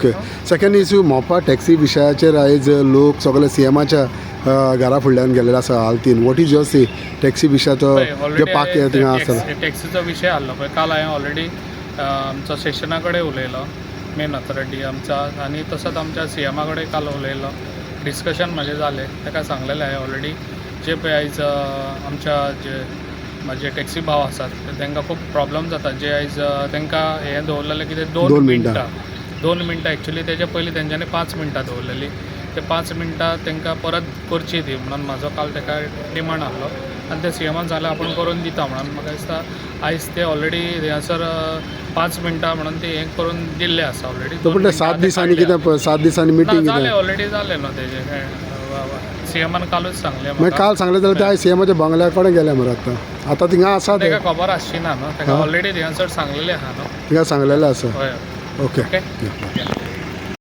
Okay. Second issue Mopa taxi विशयाचेर आयज लोक सगळे सीएमाच्या घरा फुडल्यान गेलेले आसा हालतीन. What is your say taxi विशयाचो जे पाक थिंगा आसा टॅक्सीचो विशय आसलो पळय काल हांवें ऑलरेडी आमचो सेशना कडेन उलयलो मेन ऑथॉरिटी आमचा आनी तसोच आमच्या सीएमा कडेन काल उलयलो. डिस्कशन म्हाजें जालें ताका सांगलेलें हांवें ऑलरेडी जे पळय आयज आमच्या जे म्हाजे टॅक्सी भाव आसात तांकां खूब प्रॉब्लम जाता जे आयज तांकां हें दवरलेलें कितें 2 मिनटां एक्चुली तेजे पयलीं तेंच्यांनी 5 मिनटां दवरलेली. ते 5 मिनटां तांकां परत करची ती म्हणून म्हाजो काल ताका डिमांड आहलो आनी ते सीएमान जाल्यार आपूण करून दिता म्हणून म्हाका दिसता आयज ते ऑलरेडी हेंसर 5 मिनटां म्हणून ते हें करून दिल्ले आसा ऑलरेडी. तो पूण 7 दिसांनी कितें 7 दिसांनी मिटींग जालें ऑलरेडी जालें न्हू तेजें सीएमान कालूच सांगलें मागीर काल सांगलें जाल्यार ते आयज सीएमाच्या बंगल्या कडेन गेले मरे आतां थिंगा आसा ताका खबर आसची ना न्हू ताका ऑलरेडी थिंगासर सांगलेलें आहा न्हू थिंगा सांगलेलें आसा. हय ओके. ओके